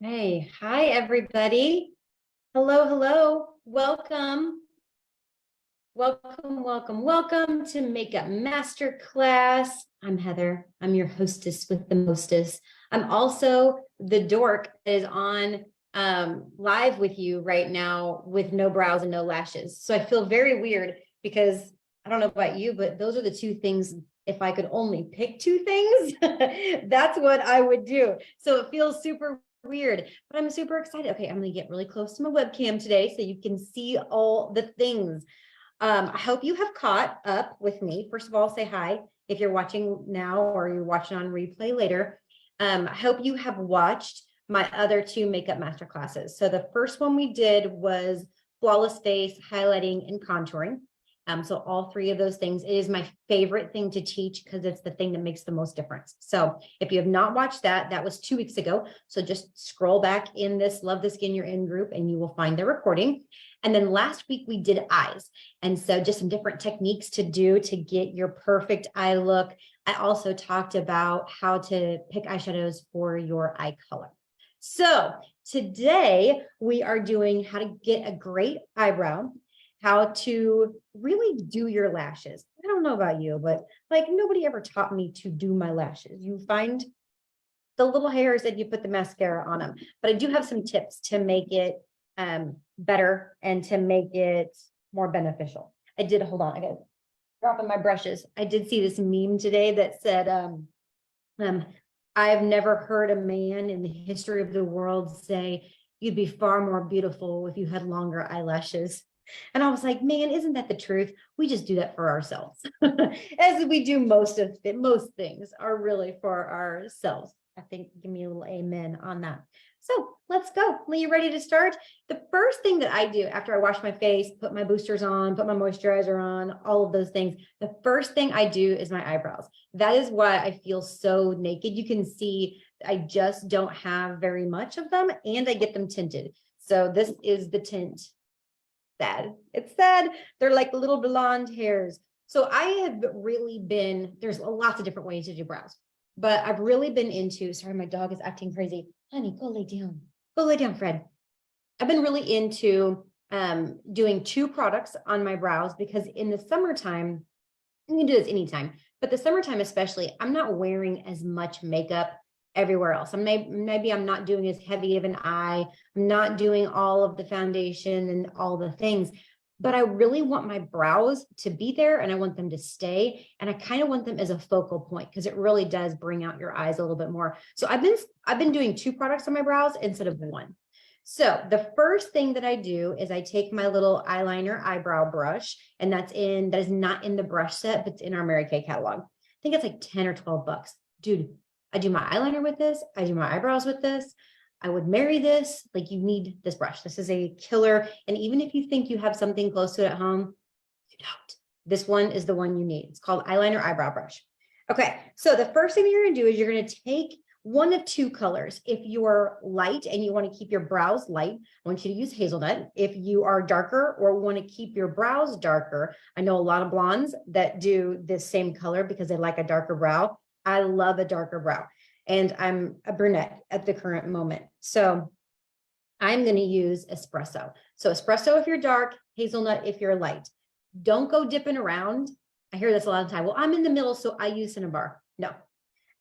Hey, hi everybody. Hello, hello. Welcome. Welcome to Makeup Masterclass. I'm Heather. I'm your hostess with the mostest. I'm also the dork that is on live with you right now with no brows and no lashes. So I feel very weird because I don't know about you, but those are the two things. If I could only pick two things, that's what I would do. So it feels super weird, but I'm super excited. Okay, I'm going to get really close to my webcam today so you can see all the things. I hope you have caught up with me. First of all, say hi if you're watching now or you're watching on replay later. I hope you have watched my other two makeup master classes. So the first one we did was flawless face, highlighting, and contouring. So all three of those things, it is my favorite thing to teach because it's the thing that makes the most difference. So if you have not watched that, that was 2 weeks ago. So just scroll back in this Love the Skin You're In group and you will find the recording. And then last week we did eyes. And so just some different techniques to do to get your perfect eye look. I also talked about how to pick eyeshadows for your eye color. So today we are doing how to get a great eyebrow, how to really do your lashes. I don't know about you, but like nobody ever taught me to do my lashes. You find the little hairs and you put the mascara on them. But I do have some tips to make it better and to make it more beneficial. Hold on, I got dropping my brushes. I did see this meme today that said, I've never heard a man in the history of the world say, you'd be far more beautiful if you had longer eyelashes. And I was like, man, isn't that the truth? We just do that for ourselves. As we do most things are really for ourselves. I think give me a little amen on that. So let's go. Are you ready to start? The first thing that I do after I wash my face, put my boosters on, put my moisturizer on, all of those things, the first thing I do is my eyebrows. That is why I feel so naked. You can see I just don't have very much of them and I get them tinted. So this is the tint. Sad. It's sad. They're like little blonde hairs. So I have really been, there's lots of different ways to do brows, but I've really been into, sorry, my dog is acting crazy. Honey, go lay down. Go lay down, Fred. I've been really into doing two products on my brows because in the summertime, you can do this anytime, but the summertime especially, I'm not wearing as much makeup everywhere else. Maybe I'm not doing as heavy of an eye. I'm not doing all of the foundation and all the things, but I really want my brows to be there and I want them to stay. And I kind of want them as a focal point because it really does bring out your eyes a little bit more. So I've been doing two products on my brows instead of one. So the first thing that I do is I take my little eyeliner eyebrow brush, and that is not in the brush set, but it's in our Mary Kay catalog. I think it's like 10 or 12 bucks. Dude, I do my eyeliner with this. I do my eyebrows with this. I would marry this. Like, you need this brush. This is a killer. And even if you think you have something close to it at home, you don't. This one is the one you need. It's called eyeliner eyebrow brush. Okay, so the first thing you're going to do is you're going to take one of two colors. If you're light and you want to keep your brows light, I want you to use hazelnut. If you are darker or want to keep your brows darker, I know a lot of blondes that do this same color because they like a darker brow. I love a darker brow, and I'm a brunette at the current moment. So I'm going to use espresso. So espresso if you're dark, hazelnut if you're light. Don't go dipping around. I hear this a lot of the time. Well, I'm in the middle, so I use cinnabar. No,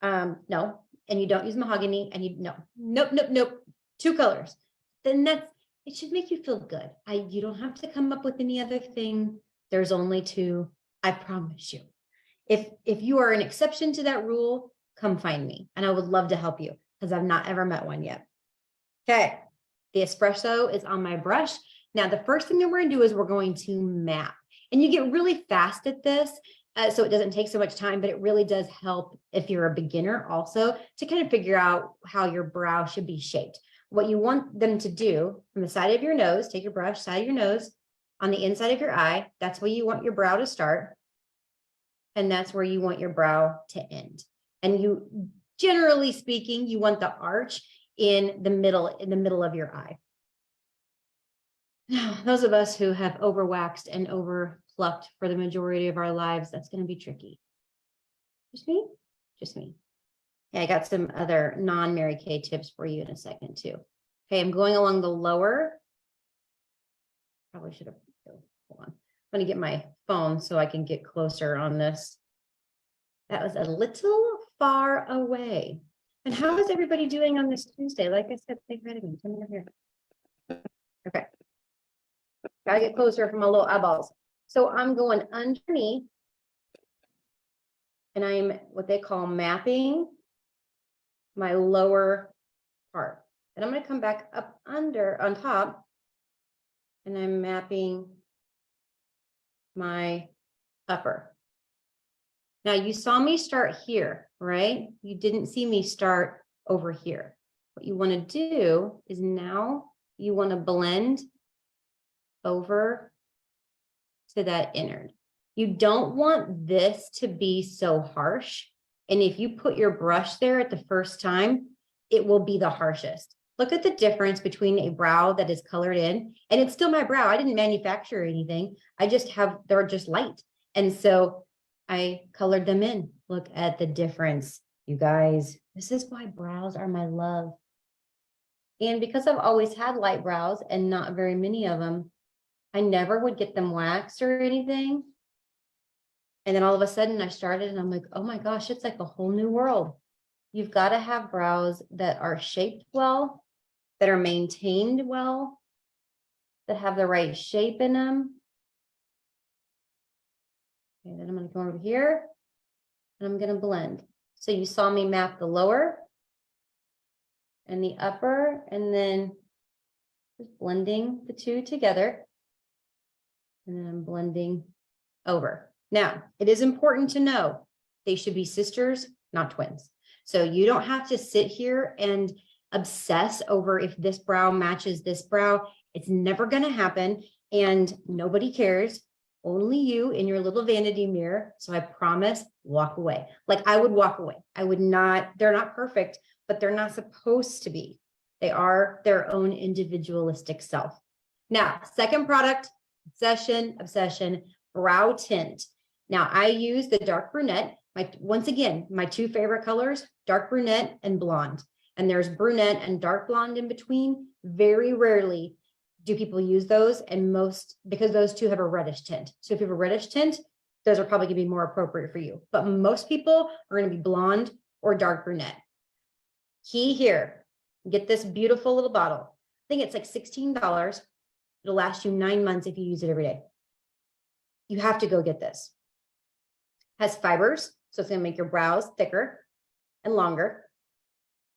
no. And you don't use mahogany, and nope. Two colors. Then it should make you feel good. You don't have to come up with any other thing. There's only two. I promise you. If you are an exception to that rule, come find me, and I would love to help you because I've not ever met one yet. Okay, the espresso is on my brush. Now, the first thing that we're going to do is we're going to map, and you get really fast at this. So it doesn't take so much time, but it really does help if you're a beginner also to kind of figure out how your brow should be shaped. What you want them to do from the side of your nose, take your brush, side of your nose, on the inside of your eye, that's where you want your brow to start. And that's where you want your brow to end. And you, generally speaking, you want the arch in the middle of your eye. Now, those of us who have overwaxed and over plucked for the majority of our lives, that's going to be tricky. Just me? Just me. Yeah, I got some other non-Mary Kay tips for you in a second too. Okay, I'm going along the lower. Probably should have, hold on. I'm going to get my phone so I can get closer on this. That was a little far away. And how is everybody doing on this Tuesday? Like I said, they read me. Come over here. Okay. Gotta get closer from my little eyeballs. So I'm going underneath and I'm what they call mapping my lower part. And I'm going to come back up under on top and I'm mapping my upper. Now you saw me start here, right? You didn't see me start over here. What you want to do is now you want to blend over to that innard. You don't want this to be so harsh. And if you put your brush there at the first time, it will be the harshest. Look at the difference between a brow that is colored in, and it's still my brow. I didn't manufacture anything. I just have, they're just light. And so I colored them in. Look at the difference, you guys. This is why brows are my love. And because I've always had light brows and not very many of them, I never would get them waxed or anything. And then all of a sudden I started and I'm like, oh my gosh, it's like a whole new world. You've got to have brows that are shaped well, that are maintained well, that have the right shape in them. Okay, then I'm going to go over here and I'm going to blend. So you saw me map the lower and the upper, and then just blending the two together. And then I'm blending over. Now, it is important to know they should be sisters, not twins. So you don't have to sit here and obsess over if this brow matches this brow. It's never going to happen, and nobody cares. Only you in your little vanity mirror. So I promise, walk away. Like I would walk away. I would not, they're not perfect, but they're not supposed to be. They are their own individualistic self. Now, second product, obsession, brow tint. Now I use the dark brunette. Once again, my two favorite colors, dark brunette and blonde. And there's brunette and dark blonde in between. Very rarely do people use those, and most, because those two have a reddish tint. So if you have a reddish tint, those are probably gonna be more appropriate for you. But most people are gonna be blonde or dark brunette. Key here, get this beautiful little bottle. I think it's like $16. It'll last you 9 months if you use it every day. You have to go get this. Has fibers, so it's gonna make your brows thicker and longer,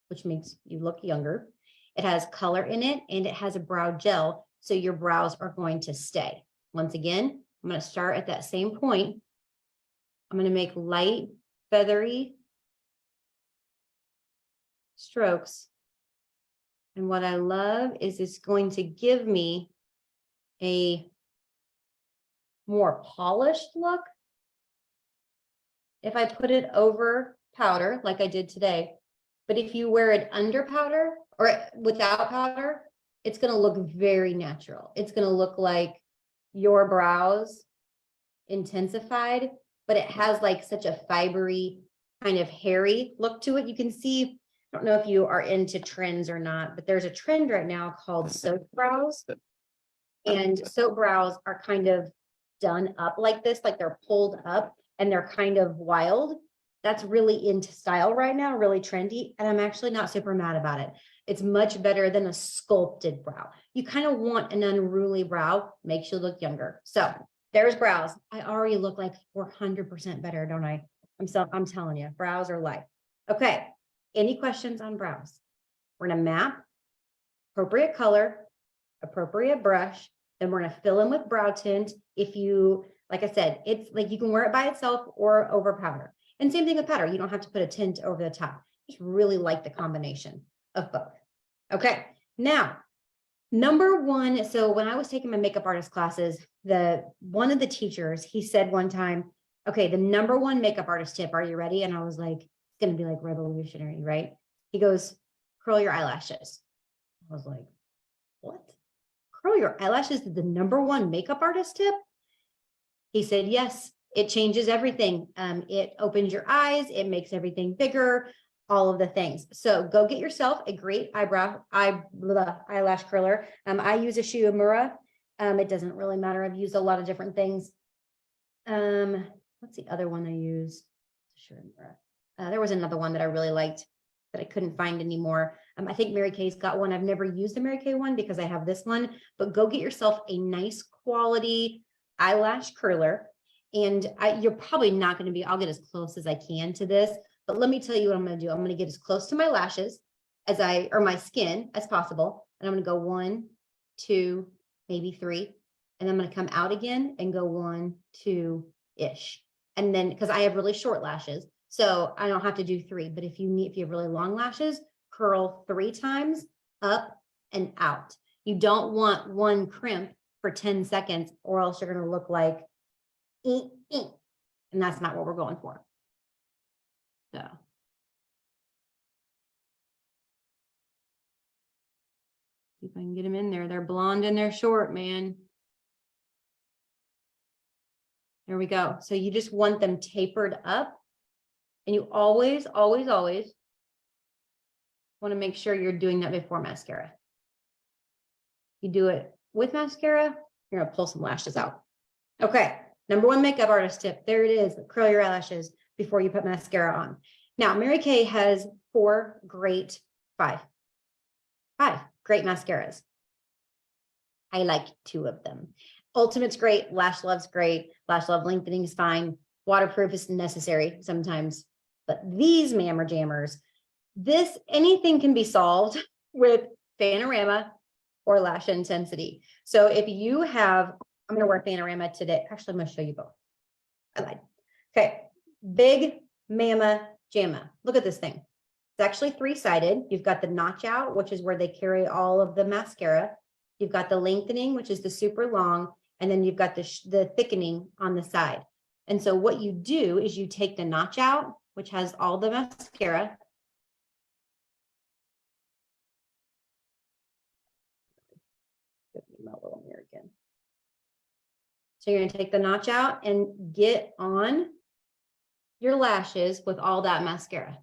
which makes you look younger. It has color in it, and it has a brow gel, so your brows are going to stay. Once again, I'm going to start at that same point. I'm going to make light, feathery strokes. And what I love is it's going to give me a more polished look. If I put it over powder, like I did today, but if you wear it under powder or without powder, it's going to look very natural. It's going to look like your brows intensified, but it has like such a fibery kind of hairy look to it. You can see, I don't know if you are into trends or not, but there's a trend right now called soap brows. And soap brows are kind of done up like this, like they're pulled up and they're kind of wild. That's really into style right now, really trendy. And I'm actually not super mad about it. It's much better than a sculpted brow. You kind of want an unruly brow, makes you look younger. So there's brows. I already look like 400% better, don't I? I'm telling you, brows are life. Okay. Any questions on brows? We're going to map, appropriate color, appropriate brush. Then we're going to fill in with brow tint. If you, like I said, it's like you can wear it by itself or over powder. And same thing with powder. You don't have to put a tint over the top. Just really like the combination of both. Okay. Now, number one. So when I was taking my makeup artist classes, one of the teachers, he said one time, okay, the number one makeup artist tip, are you ready? And I was like, it's going to be like revolutionary, right? He goes, curl your eyelashes. I was like, what? Curl your eyelashes is the number one makeup artist tip? He said, yes, it changes everything. It opens your eyes. It makes everything bigger. all of the things. So go get yourself a great eyelash curler. I use a Shiomura. It doesn't really matter. I've used a lot of different things. What's the other one I use? Shiomura. There was another one that I really liked that I couldn't find anymore. I think Mary Kay's got one. I've never used the Mary Kay one because I have this one, but go get yourself a nice quality eyelash curler. And you're probably not going to be, I'll get as close as I can to this, but let me tell you what I'm going to do. I'm going to get as close to my lashes or my skin as possible. And I'm going to go 1, 2, maybe 3. And I'm going to come out again and go 1, 2-ish. And then, because I have really short lashes, so I don't have to do 3, but if you have really long lashes, curl 3 times up and out. You don't want one crimp for 10 seconds or else you're going to look like, and that's not what we're going for. So. See if I can get them in there. They're blonde and they're short, man. There we go. So you just want them tapered up. And you always, always, always want to make sure you're doing that before mascara. You do it with mascara, you're going to pull some lashes out. Okay. Number 1 makeup artist tip. There it is. Curl your eyelashes before you put mascara on. Now, Mary Kay has 5 great mascaras. I like 2 of them. Ultimate's great. Lash Love's great. Lash Love lengthening is fine. Waterproof is necessary sometimes. But these Mammer Jammers, anything can be solved with Panorama or Lash Intensity. So if you have, I'm going to wear Panorama today. Actually, I'm going to show you both. I lied. Okay. Big Mama Jamma. Look at this thing. It's actually 3-sided. You've got the notch out, which is where they carry all of the mascara. You've got the lengthening, which is the super long. And then you've got the thickening on the side. And so what you do is you take the notch out, which has all the mascara. Give me my little mirror again. So you're going to take the notch out and get on your lashes with all that mascara.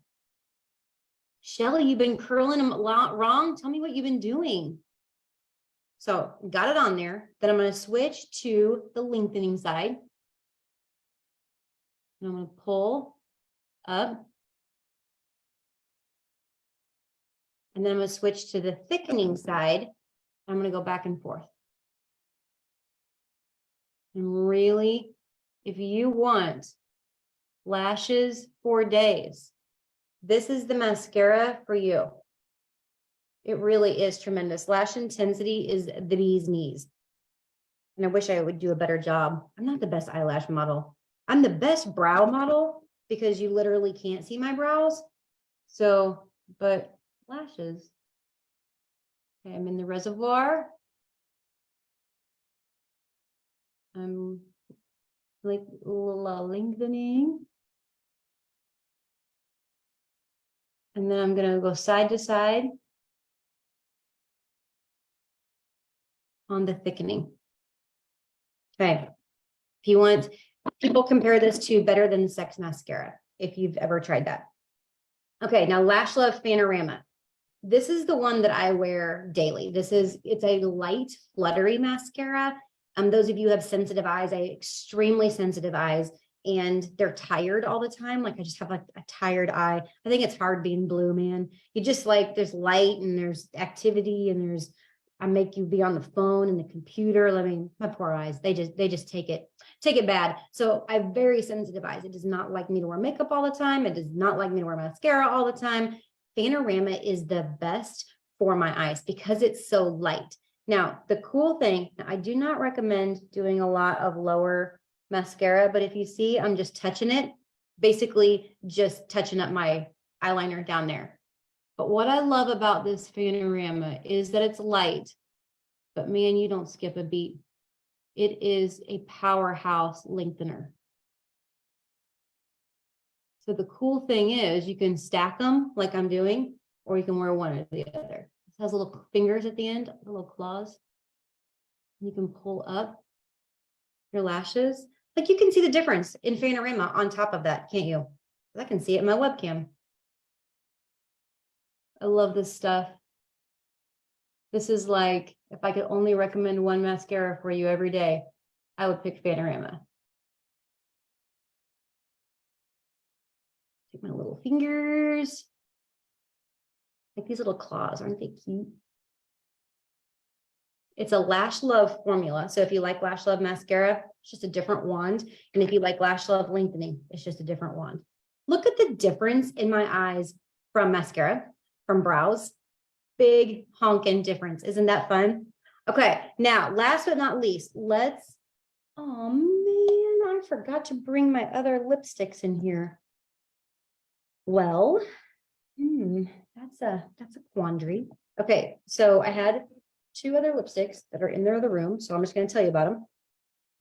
Shelly, you've been curling them a lot wrong. Tell me what you've been doing. So got it on there. Then I'm going to switch to the lengthening side. And I'm going to pull up. And then I'm going to switch to the thickening side. I'm going to go back and forth. And really, if you want lashes for days, this is the mascara for you. It really is tremendous. Lash Intensity is the bee's knees. And I wish I would do a better job. I'm not the best eyelash model. I'm the best brow model because you literally can't see my brows. So, but lashes. Okay, I'm in the reservoir. I'm like lengthening. And then I'm going to go side to side on the thickening. Okay. If you want, people compare this to Better Than Sex mascara, if you've ever tried that. Okay, now Lash Love Panorama. This is the one that I wear daily. It's a light, fluttery mascara. Those of you who have sensitive eyes, I have extremely sensitive eyes, and they're tired all the time. Like I just have like a tired eye. I think it's hard being blue, man. You just like, there's light and there's activity and I make you be on the phone and the computer. I mean, my poor eyes, they just take it bad. So I have very sensitive eyes. It does not like me to wear makeup all the time. It does not like me to wear mascara all the time. Panorama is the best for my eyes because it's so light. Now, the cool thing, I do not recommend doing a lot of lower mascara, but if you see, I'm just touching it, basically just touching up my eyeliner down there. But what I love about this Panorama is that it's light, but man, you don't skip a beat. It is a powerhouse lengthener. So the cool thing is you can stack them like I'm doing, or you can wear one or the other. It has little fingers at the end, little claws. You can pull up your lashes. Like you can see the difference in Panorama on top of that, can't you? I can see it in my webcam. I love this stuff. This is like, if I could only recommend one mascara for you every day, I would pick Panorama. Take my little fingers. Like these little claws, aren't they cute? It's a Lash Love formula. So if you like Lash Love mascara, it's just a different wand. And if you like Lash Love lengthening, it's just a different wand. Look at the difference in my eyes from mascara, from brows. Big honking difference. Isn't that fun? Okay, now last but not least, let's, oh man, I forgot to bring my other lipsticks in here. Well, that's a quandary. Okay, so I had 2 other lipsticks that are in the other room, so I'm just going to tell you about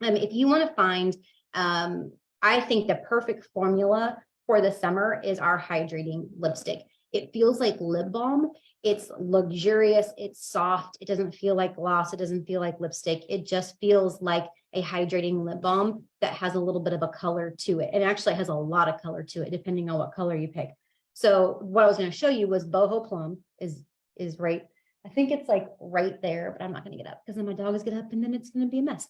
them. If you want to find, I think the perfect formula for the summer is our hydrating lipstick. It feels like lip balm. It's luxurious. It's soft. It doesn't feel like gloss. It doesn't feel like lipstick. It just feels like a hydrating lip balm that has a little bit of a color to it. And actually has a lot of color to it, depending on what color you pick. So what I was going to show you was Boho Plum is right. I think it's like right there, but I'm not going to get up because then my dog is going to get up and then it's going to be a mess.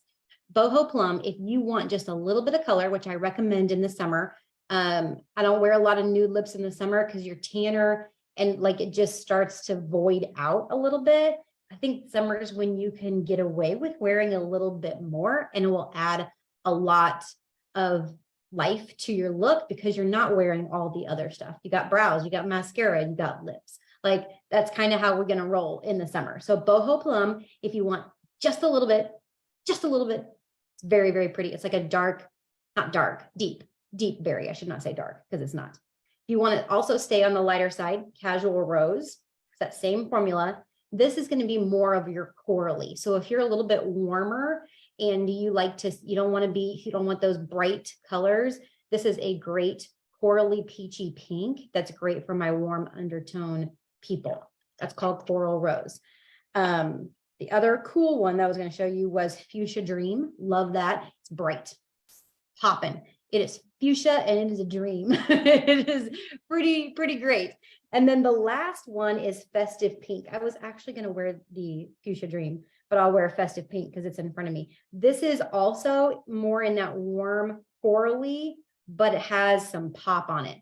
Boho Plum, if you want just a little bit of color, which I recommend in the summer. I don't wear a lot of nude lips in the summer because you're tanner and like it just starts to void out a little bit. I think summer is when you can get away with wearing a little bit more and it will add a lot of life to your look because you're not wearing all the other stuff. You got brows, you got mascara, you got lips. Like that's kind of how we're going to roll in the summer. So Boho Plum, if you want just a little bit, it's very, very pretty. It's like a dark, not dark, deep berry. I should not say dark because it's not. If you want to also stay on the lighter side, Casual Rose, it's that same formula. This is going to be more of your corally. So if you're a little bit warmer and you don't want those bright colors, this is a great corally peachy pink. That's great for my warm undertone people. That's called Coral Rose. The other cool one that I was going to show you was Fuchsia Dream. Love that. It's bright, popping. It is fuchsia and it is a dream. It is pretty great. And then the last one is Festive Pink. I was actually going to wear the Fuchsia Dream, but I'll wear Festive Pink because it's in front of me. This is also more in that warm corally, but it has some pop on it.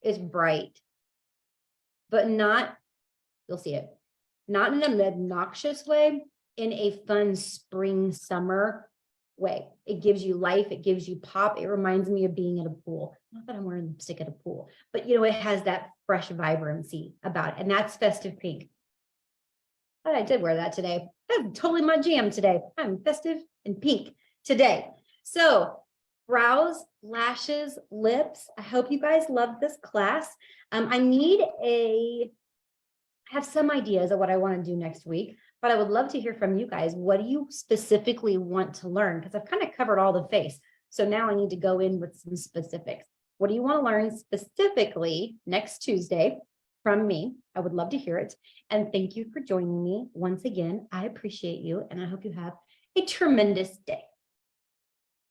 It's bright, but not, you'll see it, not in an obnoxious way, in a fun spring, summer way. It gives you life. It gives you pop. It reminds me of being at a pool. Not that I'm wearing lipstick at a pool, but it has that fresh vibrancy about it. And that's Festive Pink. But I did wear that today. That's totally my jam today. I'm festive and pink today. So brows, lashes, lips. I hope you guys love this class. I have some ideas of what I want to do next week, but I would love to hear from you guys. What do you specifically want to learn? Because I've kind of covered all the face. So now I need to go in with some specifics. What do you want to learn specifically next Tuesday from me? I would love to hear it. And thank you for joining me once again. I appreciate you and I hope you have a tremendous day.